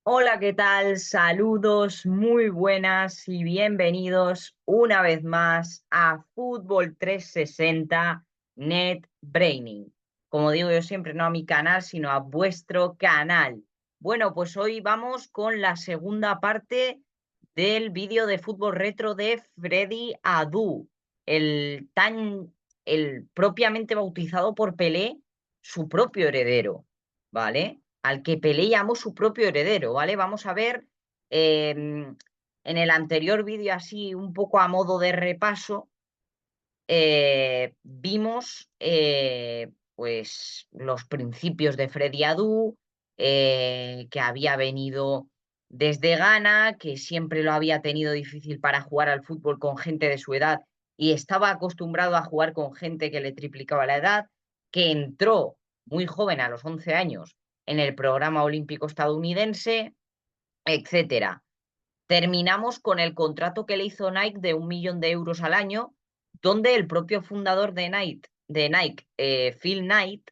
Hola, ¿qué tal? Saludos, muy buenas y bienvenidos una vez más a Fútbol 360 Net Braining. Como digo yo siempre, no a mi canal, sino a vuestro canal. Bueno, pues hoy vamos con la segunda parte del vídeo de fútbol retro de Freddy Adu, el tan, el propiamente bautizado por Pelé, su propio heredero, ¿vale? Al que Pelé llamó su propio heredero, ¿vale? Vamos a ver en el anterior vídeo, así un poco a modo de repaso, vimos pues los principios de Freddy Adu, que había venido desde Ghana, que siempre lo había tenido difícil para jugar al fútbol con gente de su edad y estaba acostumbrado a jugar con gente que le triplicaba la edad, que entró muy joven, a los 11 años, en el programa olímpico estadounidense, etcétera. Terminamos con el contrato que le hizo Nike de 1 millón de euros al año, donde el propio fundador de Nike, Phil Knight,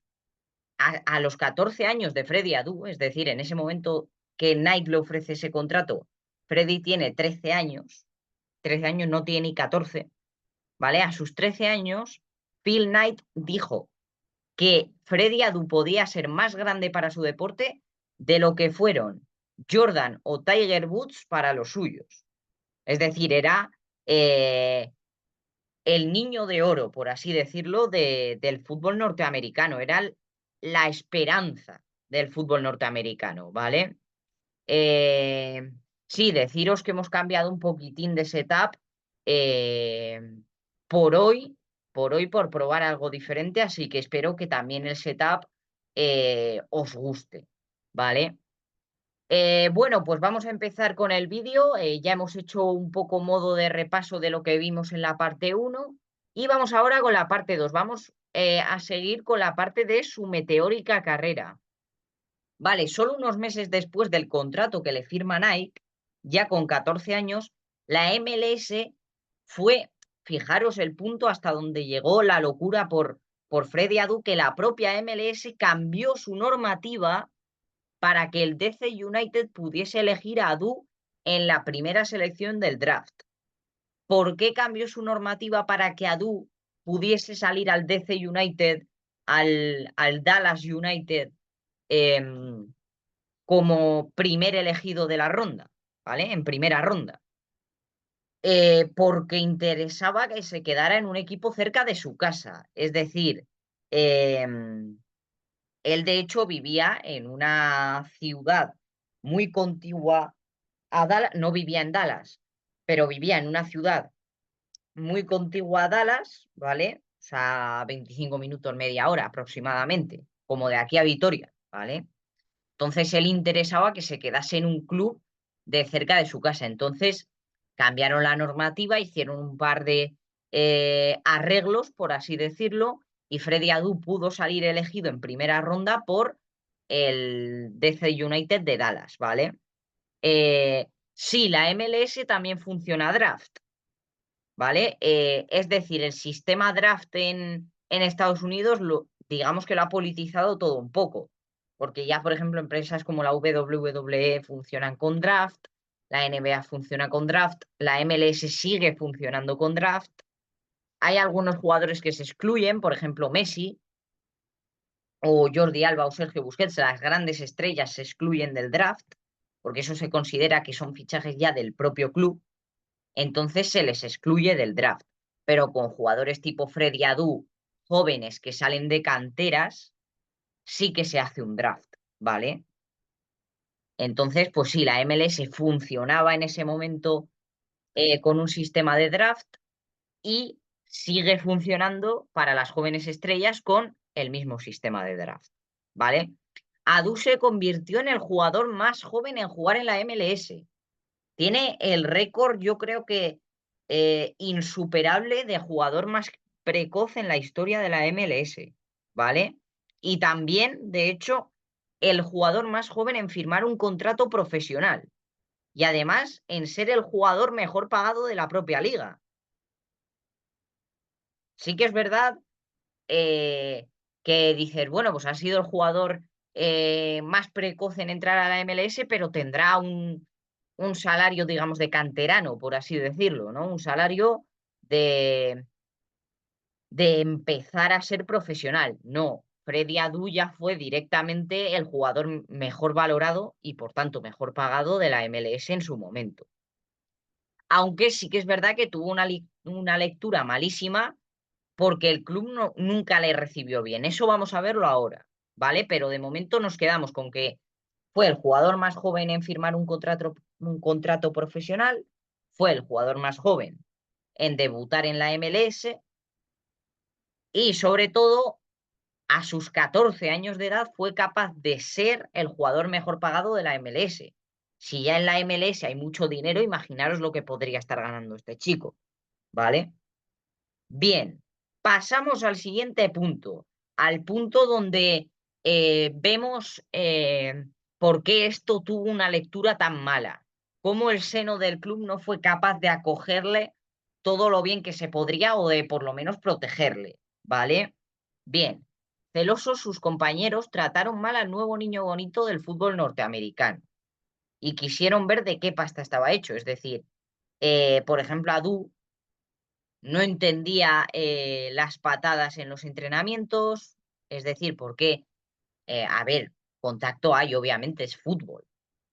a los 14 años de Freddy Adu, es decir, en ese momento que Nike le ofrece ese contrato, Freddy tiene 13 años no tiene ni 14, ¿vale? A sus 13 años, Phil Knight dijo que Freddy Adu podía ser más grande para su deporte de lo que fueron Jordan o Tiger Woods para los suyos. Es decir, era el niño de oro, por así decirlo, del fútbol norteamericano. Era la esperanza del fútbol norteamericano, ¿vale? Eh, sí, deciros que hemos cambiado un poquitín de setup eh, por hoy, por probar algo diferente, así que espero que también el setup os guste, ¿vale? Bueno, pues vamos a empezar con el vídeo. Ya hemos hecho un poco modo de repaso de lo que vimos en la parte uno y vamos ahora con la parte 2. Vamos a seguir con la parte de su meteórica carrera. Vale, solo unos meses después del contrato que le firma Nike, ya con 14 años, la MLS fue, fijaros el punto hasta donde llegó la locura por Freddy Adu, que la propia MLS cambió su normativa para que el DC United pudiese elegir a Adu en la primera selección del draft. ¿Por qué cambió su normativa para que Adu pudiese salir al DC United, al Dallas United, eh, como primer elegido de la ronda, ¿vale? En primera ronda. Porque interesaba que se quedara en un equipo cerca de su casa. Es decir, él de hecho vivía en una ciudad muy contigua a Dallas, no vivía en Dallas, pero vivía en una ciudad muy contigua a Dallas, ¿vale? O sea, 25 minutos, media hora aproximadamente, como de aquí a Vitoria, ¿vale? Entonces él interesaba que se quedase en un club de cerca de su casa. Entonces cambiaron la normativa, hicieron un par de arreglos, por así decirlo, y Freddy Adu pudo salir elegido en primera ronda por el DC United de Dallas, ¿vale? Sí, la MLS también funciona draft, ¿vale? Es decir, el sistema draft en Estados Unidos, digamos que lo ha politizado todo un poco, porque ya, por ejemplo, empresas como la WWE funcionan con draft, la NBA funciona con draft, la MLS sigue funcionando con draft. Hay algunos jugadores que se excluyen, por ejemplo, Messi o Jordi Alba o Sergio Busquets, las grandes estrellas se excluyen del draft, porque eso se considera que son fichajes ya del propio club, entonces se les excluye del draft. Pero con jugadores tipo Freddy Adu, jóvenes que salen de canteras, sí que se hace un draft, ¿vale? Entonces, pues sí, la MLS funcionaba en ese momento con un sistema de draft y sigue funcionando para las jóvenes estrellas con el mismo sistema de draft, ¿vale? Adu se convirtió en el jugador más joven en jugar en la MLS. Tiene el récord, yo creo que insuperable de jugador más precoz en la historia de la MLS, ¿vale? Y también, de hecho, el jugador más joven en firmar un contrato profesional y además en ser el jugador mejor pagado de la propia liga. Sí que es verdad que dices, bueno, pues ha sido el jugador más precoz en entrar a la MLS, pero tendrá un salario, digamos, de canterano, por así decirlo, ¿no? Un salario de, de empezar a ser profesional. No, Freddy Adu ya fue directamente el jugador mejor valorado y por tanto mejor pagado de la MLS en su momento. Aunque sí que es verdad que tuvo una lectura malísima porque el club nunca le recibió bien. Eso vamos a verlo ahora, ¿vale? Pero de momento nos quedamos con que fue el jugador más joven en firmar un contrato profesional, fue el jugador más joven en debutar en la MLS y sobre todo a sus 14 años de edad fue capaz de ser el jugador mejor pagado de la MLS. Si ya en la MLS hay mucho dinero, imaginaros lo que podría estar ganando este chico, ¿vale? Bien, pasamos al siguiente punto, al punto donde vemos por qué esto tuvo una lectura tan mala, cómo el seno del club no fue capaz de acogerle todo lo bien que se podría o de por lo menos protegerle, ¿vale? Bien, celosos sus compañeros trataron mal al nuevo niño bonito del fútbol norteamericano y quisieron ver de qué pasta estaba hecho, es decir, por ejemplo, Adu no entendía las patadas en los entrenamientos, es decir, porque, a ver, contacto hay, obviamente, es fútbol,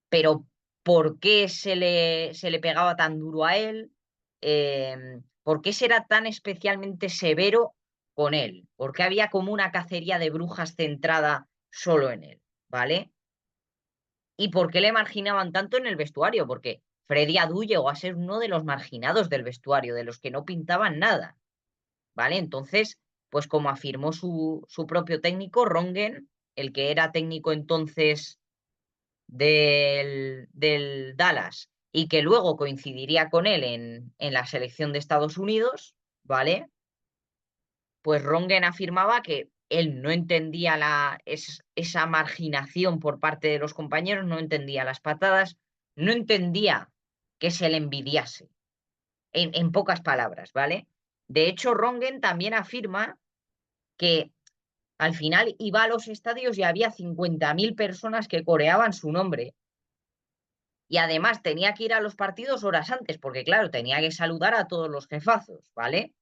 pero ¿por qué se le pegaba tan duro a él? ¿Por qué será tan especialmente severo con él? ¿Por qué había como una cacería de brujas centrada solo en él? ¿Vale? ¿Y por qué le marginaban tanto en el vestuario? Porque Freddy Adu llegó a ser uno de los marginados del vestuario, de los que no pintaban nada. ¿Vale? Entonces, pues como afirmó su propio técnico, Rongen, el que era técnico entonces del Dallas y que luego coincidiría con él en la selección de Estados Unidos, ¿vale? Pues Rongen afirmaba que él no entendía esa marginación por parte de los compañeros, no entendía las patadas, no entendía que se le envidiase, en pocas palabras, ¿vale? De hecho, Rongen también afirma que al final iba a los estadios y había 50.000 personas que coreaban su nombre. Y además tenía que ir a los partidos horas antes, porque claro, tenía que saludar a todos los jefazos, ¿vale?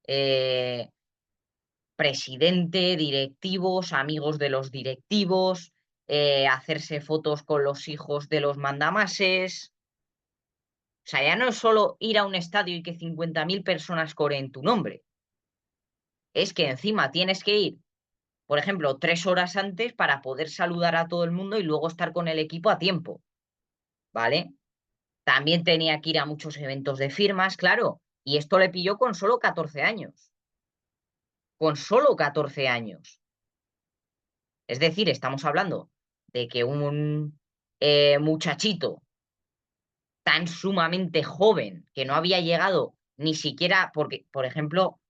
Eh, Presidente, directivos, amigos de los directivos, hacerse fotos con los hijos de los mandamases. O sea, ya no es solo ir a un estadio y que 50.000 personas coreen tu nombre. Es que encima tienes que ir, por ejemplo, 3 horas antes para poder saludar a todo el mundo y luego estar con el equipo a tiempo, ¿vale? También tenía que ir a muchos eventos de firmas, claro, y esto le pilló con solo 14 años, con solo 14 años. Es decir, estamos hablando de que un muchachito tan sumamente joven que no había llegado ni siquiera, porque, por ejemplo,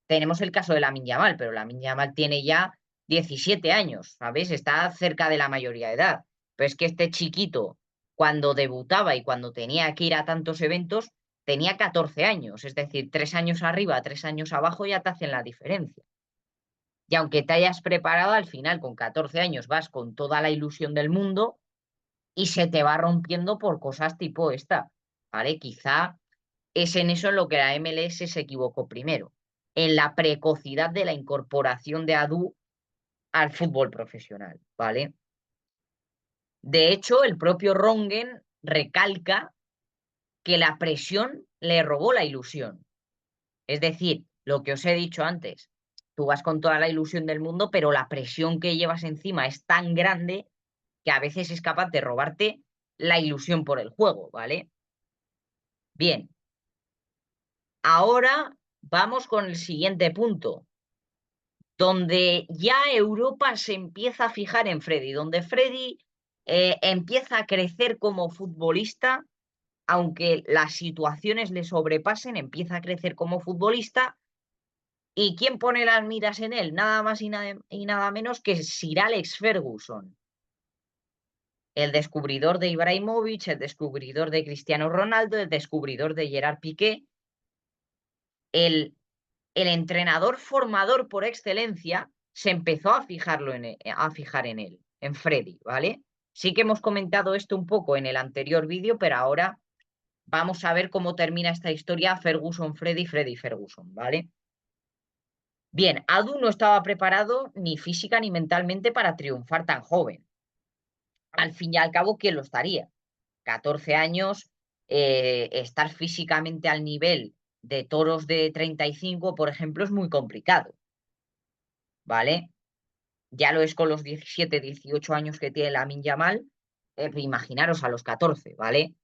tenemos el caso de Lamine Yamal, pero Lamine Yamal tiene ya 17 años, ¿sabes? Está cerca de la mayoría de edad. Pero es que este chiquito, cuando debutaba y cuando tenía que ir a tantos eventos, tenía 14 años, es decir, 3 años arriba, 3 años abajo ya te hacen la diferencia. Y aunque te hayas preparado, al final con 14 años vas con toda la ilusión del mundo y se te va rompiendo por cosas tipo esta, ¿vale? Quizá es en eso en lo que la MLS se equivocó primero, en la precocidad de la incorporación de Adu al fútbol profesional, ¿vale? De hecho, el propio Rongen recalca que la presión le robó la ilusión. Es decir, lo que os he dicho antes, tú vas con toda la ilusión del mundo, pero la presión que llevas encima es tan grande que a veces es capaz de robarte la ilusión por el juego, ¿vale? Bien, ahora vamos con el siguiente punto, donde ya Europa se empieza a fijar en Freddy, donde Freddy empieza a crecer como futbolista, aunque las situaciones le sobrepasen, empieza a crecer como futbolista. ¿Y quién pone las miras en él? Nada más y nada menos que Sir Alex Ferguson, el descubridor de Ibrahimovic, el descubridor de Cristiano Ronaldo, el descubridor de Gerard Piqué, el entrenador formador por excelencia se empezó a fijar en él. en Freddy, ¿vale? Sí que hemos comentado esto un poco en el anterior vídeo, pero ahora vamos a ver cómo termina esta historia Ferguson, Freddy, Freddy, Ferguson, ¿vale? Bien, Adu no estaba preparado ni física ni mentalmente para triunfar tan joven. Al fin y al cabo, ¿quién lo estaría? 14 años, estar físicamente al nivel de toros de 35, por ejemplo, es muy complicado, ¿vale? Ya lo es con los 17, 18 años que tiene Lamine Yamal, imaginaros a los 14, ¿vale?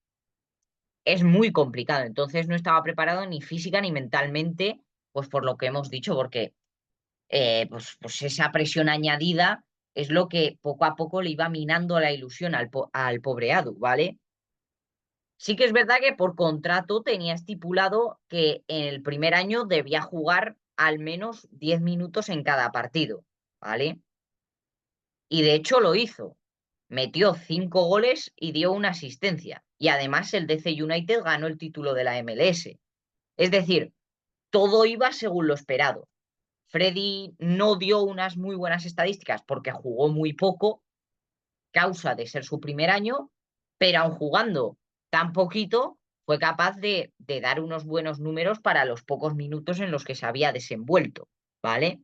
Es muy complicado, entonces no estaba preparado ni física ni mentalmente, pues por lo que hemos dicho, porque pues esa presión añadida es lo que poco a poco le iba minando la ilusión al pobre Adu, ¿vale? Sí que es verdad que por contrato tenía estipulado que en el primer año debía jugar al menos 10 minutos en cada partido, ¿vale? Y de hecho lo hizo. Metió 5 goles y dio una asistencia. Y además el DC United ganó el título de la MLS. Es decir, todo iba según lo esperado. Freddy no dio unas muy buenas estadísticas porque jugó muy poco, causa de ser su primer año, pero aun jugando tan poquito, fue capaz de dar unos buenos números para los pocos minutos en los que se había desenvuelto, ¿vale?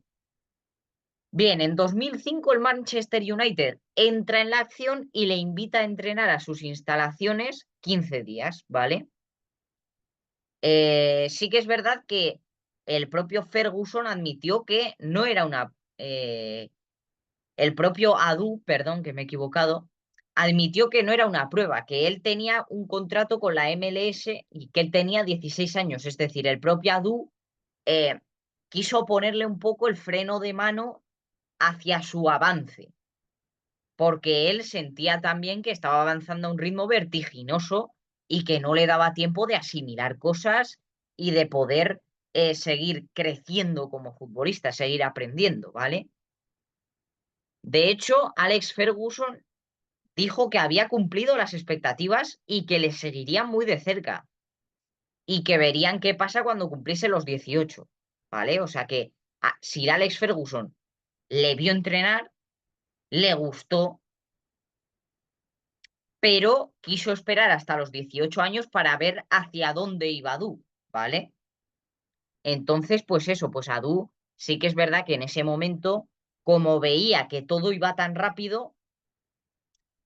Bien, en 2005 el Manchester United entra en la acción y le invita a entrenar a sus instalaciones 15 días, ¿vale? Sí que es verdad que el propio Ferguson admitió que no era una... el propio Adu, perdón, que me he equivocado, admitió que no era una prueba, que él tenía un contrato con la MLS y que él tenía 16 años. Es decir, el propio Adu eh, quiso ponerle un poco el freno de mano hacia su avance, porque él sentía también que estaba avanzando a un ritmo vertiginoso y que no le daba tiempo de asimilar cosas y de poder seguir creciendo como futbolista, seguir aprendiendo, ¿vale? De hecho, Alex Ferguson dijo que había cumplido las expectativas y que le seguirían muy de cerca y que verían qué pasa cuando cumpliese los 18, ¿vale? O sea que a Sir Alex Ferguson le vio entrenar, le gustó, pero quiso esperar hasta los 18 años para ver hacia dónde iba Adu, ¿vale? Entonces, pues eso, pues Adu sí que es verdad que en ese momento, como veía que todo iba tan rápido,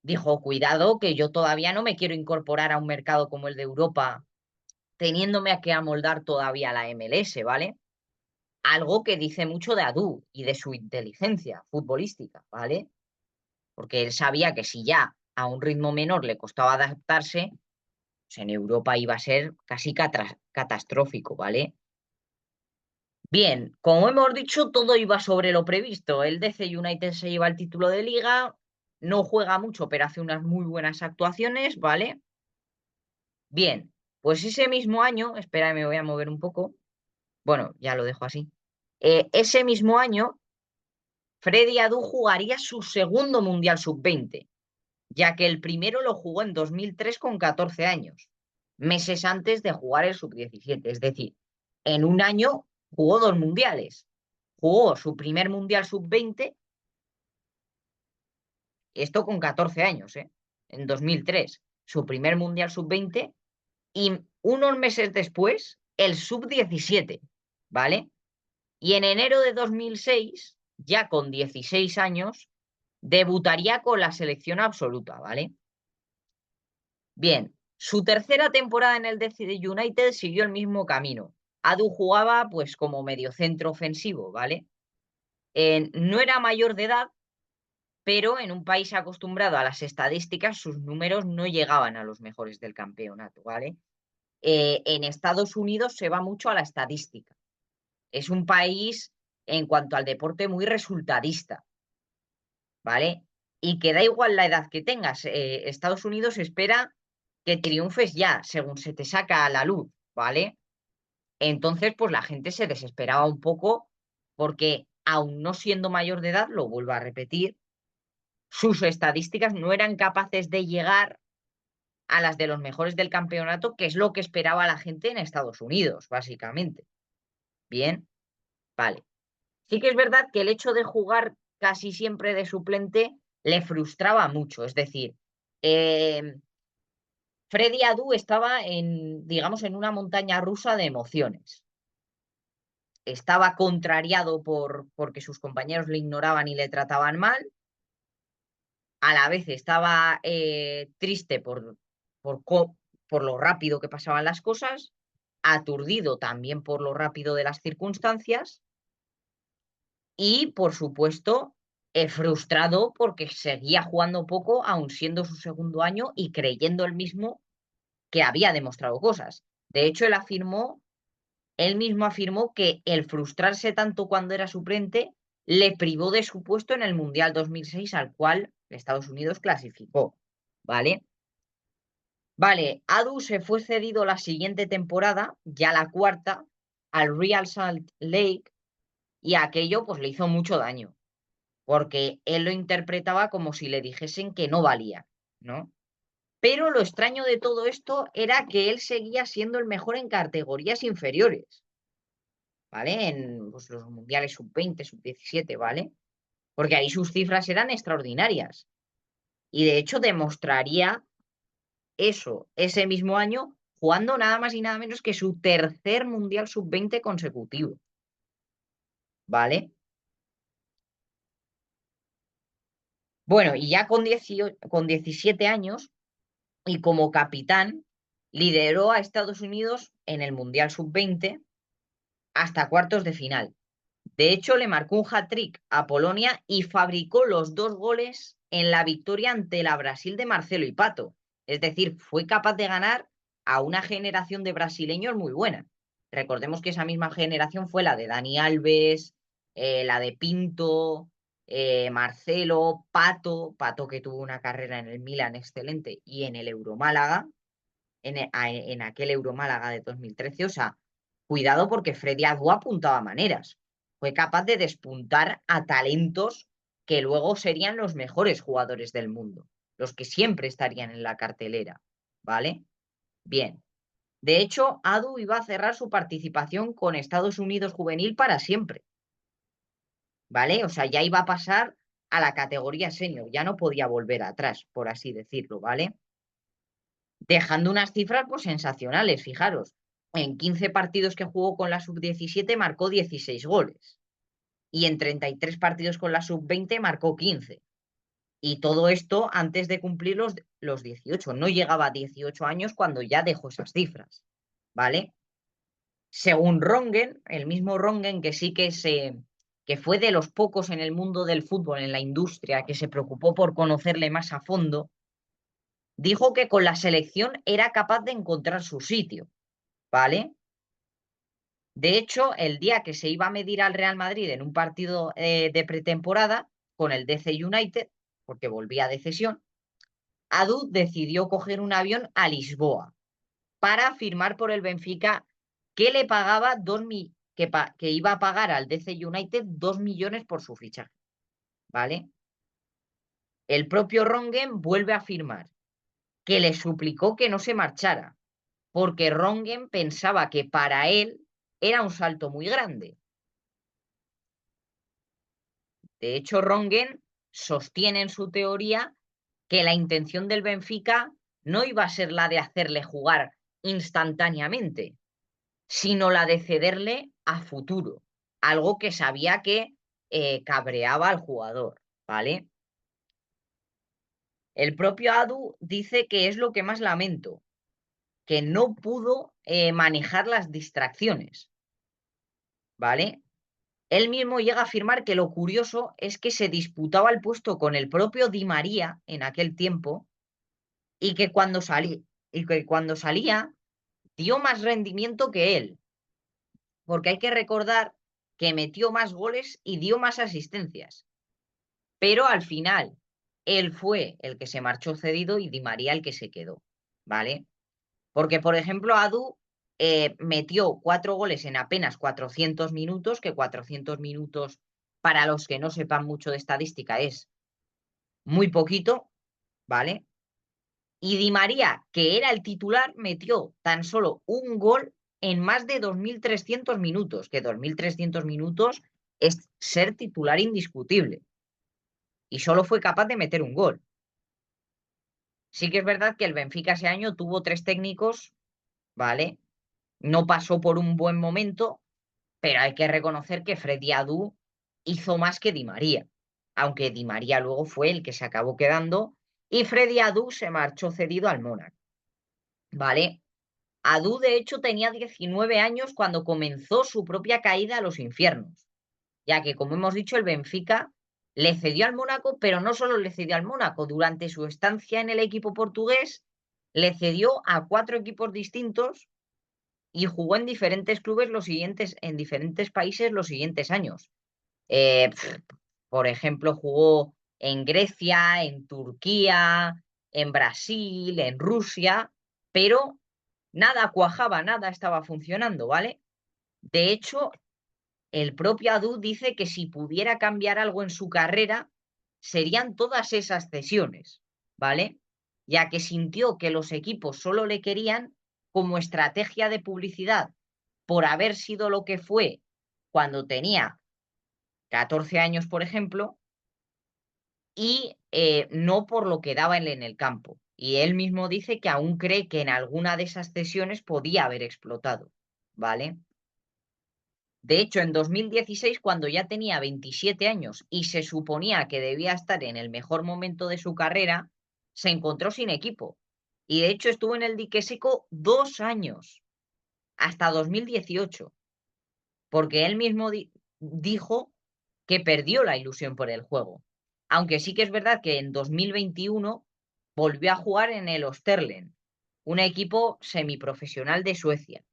dijo, cuidado, que yo todavía no me quiero incorporar a un mercado como el de Europa, teniéndome a que amoldar todavía la MLS, ¿vale? Algo que dice mucho de Adu y de su inteligencia futbolística, ¿vale? Porque él sabía que si ya a un ritmo menor le costaba adaptarse, pues en Europa iba a ser casi catastrófico, ¿vale? Bien, como hemos dicho, todo iba sobre lo previsto. El DC United se lleva el título de liga, no juega mucho, pero hace unas muy buenas actuaciones, ¿vale? Bien, pues ese mismo año, espera, me voy a mover un poco. Bueno, ya lo dejo así. Ese mismo año, Freddy Adu jugaría su segundo Mundial Sub-20, ya que el primero lo jugó en 2003 con 14 años, meses antes de jugar el Sub-17. Es decir, en un año jugó 2 mundiales. Jugó su primer Mundial Sub-20, esto con 14 años, en 2003. Su primer Mundial Sub-20 y unos meses después el Sub-17, ¿vale? Y en enero de 2006, ya con 16 años, debutaría con la selección absoluta, ¿vale? Bien, su tercera temporada en el DC United siguió el mismo camino. Adu jugaba pues como mediocentro ofensivo, ¿vale? No era mayor de edad, pero en un país acostumbrado a las estadísticas, sus números no llegaban a los mejores del campeonato, ¿vale? En Estados Unidos se va mucho a la estadística. Es un país, en cuanto al deporte, muy resultadista, ¿vale? Y que da igual la edad que tengas. Estados Unidos espera que triunfes ya, según se te saca a la luz, ¿vale? Entonces, pues la gente se desesperaba un poco porque, aun no siendo mayor de edad, lo vuelvo a repetir, sus estadísticas no eran capaces de llegar a las de los mejores del campeonato, que es lo que esperaba la gente en Estados Unidos, básicamente. Bien, vale. Sí que es verdad que el hecho de jugar casi siempre de suplente le frustraba mucho. Es decir, Freddy Adu estaba digamos, en una montaña rusa de emociones. Estaba contrariado porque sus compañeros le ignoraban y le trataban mal. A la vez estaba triste por, por lo rápido que pasaban las cosas, aturdido también por lo rápido de las circunstancias y, por supuesto, frustrado porque seguía jugando poco, aun siendo su segundo año y creyendo él mismo que había demostrado cosas. De hecho, él mismo afirmó que el frustrarse tanto cuando era suplente le privó de su puesto en el Mundial 2006 al cual Estados Unidos clasificó, ¿vale? Vale, Adu se fue cedido la siguiente temporada, ya la cuarta, al Real Salt Lake y aquello pues le hizo mucho daño, porque él lo interpretaba como si le dijesen que no valía, ¿no? Pero lo extraño de todo esto era que él seguía siendo el mejor en categorías inferiores, ¿vale? En pues, los mundiales sub-20, sub-17, ¿vale? Porque ahí sus cifras eran extraordinarias. Y de hecho demostraría eso ese mismo año jugando nada más y nada menos que su tercer mundial sub-20 consecutivo, ¿vale? Bueno, y ya con 17 años y como capitán, lideró a Estados Unidos en el mundial sub-20 hasta cuartos de final. De hecho, le marcó un hat-trick a Polonia y fabricó los 2 goles en la victoria ante la Brasil de Marcelo y Pato. Es decir, fue capaz de ganar a una generación de brasileños muy buena. Recordemos que esa misma generación fue la de Dani Alves, la de Pinto, Marcelo, Pato que tuvo una carrera en el Milan excelente y en el Euromálaga, en aquel Euromálaga de 2013. O sea, cuidado porque Freddy Adu apuntaba maneras. Fue capaz de despuntar a talentos que luego serían los mejores jugadores del mundo, los que siempre estarían en la cartelera, ¿vale? Bien. De hecho, Adu iba a cerrar su participación con Estados Unidos juvenil para siempre, ¿vale? O sea, ya iba a pasar a la categoría senior, ya no podía volver atrás, por así decirlo, ¿vale? Dejando unas cifras pues sensacionales, fijaros. En 15 partidos que jugó con la sub-17 marcó 16 goles y en 33 partidos con la sub-20 marcó 15. Y todo esto antes de cumplir los 18. No llegaba a 18 años cuando ya dejó esas cifras, ¿vale? Según Rongen, el mismo Rongen que sí que fue de los pocos en el mundo del fútbol, en la industria, que se preocupó por conocerle más a fondo, dijo que con la selección era capaz de encontrar su sitio, ¿vale? De hecho, el día que se iba a medir al Real Madrid en un partido de pretemporada con el DC United, porque volvía de cesión, Adu decidió coger un avión a Lisboa para firmar por el Benfica, que le pagaba que iba a pagar al DC United 2 millones por su fichaje, ¿vale? El propio Rongen vuelve a afirmar que le suplicó que no se marchara, porque Rongen pensaba que para él era un salto muy grande. De hecho, Rongen sostiene en su teoría que la intención del Benfica no iba a ser la de hacerle jugar instantáneamente, sino la de cederle a futuro, algo que sabía que cabreaba al jugador, ¿vale? El propio Adu dice que es lo que más lamento, que no pudo manejar las distracciones, ¿vale? Él mismo llega a afirmar que lo curioso es que se disputaba el puesto con el propio Di María en aquel tiempo y que cuando salía dio más rendimiento que él, porque hay que recordar que metió más goles y dio más asistencias, pero al final él fue el que se marchó cedido y Di María el que se quedó, ¿vale? Porque, por ejemplo, Adu metió 4 goles en apenas 400 minutos, que 400 minutos, para los que no sepan mucho de estadística, es muy poquito, ¿vale? Y Di María, que era el titular, metió tan solo un gol en más de 2.300 minutos, que 2.300 minutos es ser titular indiscutible. y solo fue capaz de meter un gol. Sí que es verdad que el Benfica ese año tuvo 3 técnicos, ¿vale? No pasó por un buen momento, pero hay que reconocer que Freddy Adu hizo más que Di María, aunque Di María luego fue el que se acabó quedando y Freddy Adu se marchó cedido al Mónaco, ¿vale? Adu, de hecho, tenía 19 años cuando comenzó su propia caída a los infiernos, ya que, como hemos dicho, el Benfica le cedió al Mónaco, pero no solo le cedió al Mónaco, durante su estancia en el equipo portugués, le cedió a 4 equipos distintos y jugó en diferentes clubes en diferentes países los siguientes años. Eh, pf, por ejemplo, jugó en Grecia, en Turquía, en Brasil, en Rusia, pero nada cuajaba, nada estaba funcionando, ¿vale? De hecho, el propio Adu dice que si pudiera cambiar algo en su carrera, serían todas esas cesiones, ¿vale? Ya que sintió que los equipos solo le querían como estrategia de publicidad por haber sido lo que fue cuando tenía 14 años, por ejemplo, y no por lo que daba él en el campo. Y él mismo dice que aún cree que en alguna de esas cesiones podía haber explotado, ¿vale? De hecho, en 2016, cuando ya tenía 27 años y se suponía que debía estar en el mejor momento de su carrera, se encontró sin equipo. Y de hecho estuvo en el dique seco 2 años, hasta 2018, porque él mismo dijo que perdió la ilusión por el juego. Aunque sí que es verdad que en 2021 volvió a jugar en el Österlen, un equipo semiprofesional de Suecia,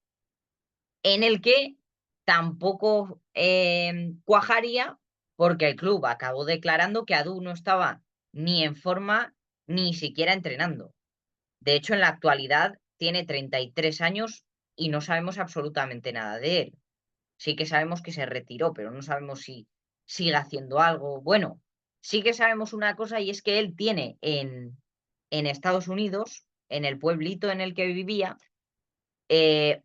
en el que tampoco cuajaría porque el club acabó declarando que Adu no estaba ni en forma ni siquiera entrenando. De hecho, en la actualidad tiene 33 años y no sabemos absolutamente nada de él. Sí que sabemos que se retiró, pero no sabemos si sigue haciendo algo. Bueno, sí que sabemos una cosa y es que él tiene en Estados Unidos, en el pueblito en el que vivía,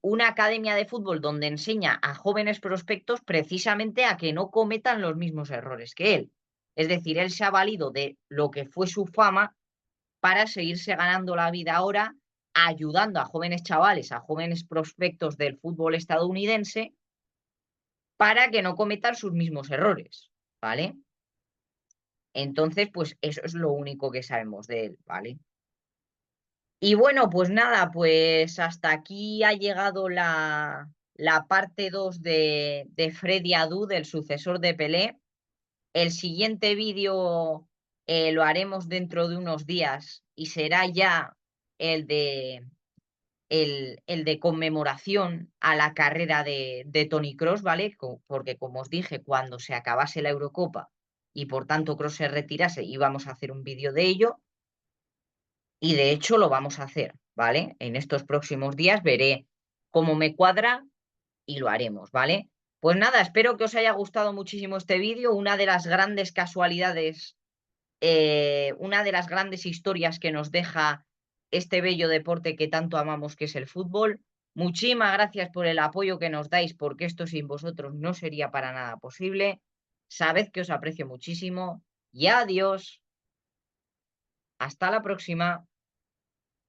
una academia de fútbol donde enseña a jóvenes prospectos precisamente a que no cometan los mismos errores que él. Es decir, él se ha valido de lo que fue su fama para seguirse ganando la vida ahora, ayudando a jóvenes chavales, a jóvenes prospectos del fútbol estadounidense, para que no cometan sus mismos errores, ¿vale? Entonces, pues eso es lo único que sabemos de él, ¿vale? Y bueno, pues nada, pues hasta aquí ha llegado la parte 2 de Freddy Adu, del sucesor de Pelé. El siguiente vídeo lo haremos dentro de unos días y será ya el de, el de conmemoración a la carrera de Toni Kroos, ¿vale? Porque como os dije, cuando se acabase la Eurocopa y por tanto Kroos se retirase, íbamos a hacer un vídeo de ello. Y de hecho lo vamos a hacer, ¿vale? En estos próximos días veré cómo me cuadra y lo haremos, ¿vale? Pues nada, espero que os haya gustado muchísimo este vídeo, una de las grandes casualidades, una de las grandes historias que nos deja este bello deporte que tanto amamos, que es el fútbol. Muchísimas gracias por el apoyo que nos dais, porque esto sin vosotros no sería para nada posible. Sabed que os aprecio muchísimo y adiós. Hasta la próxima.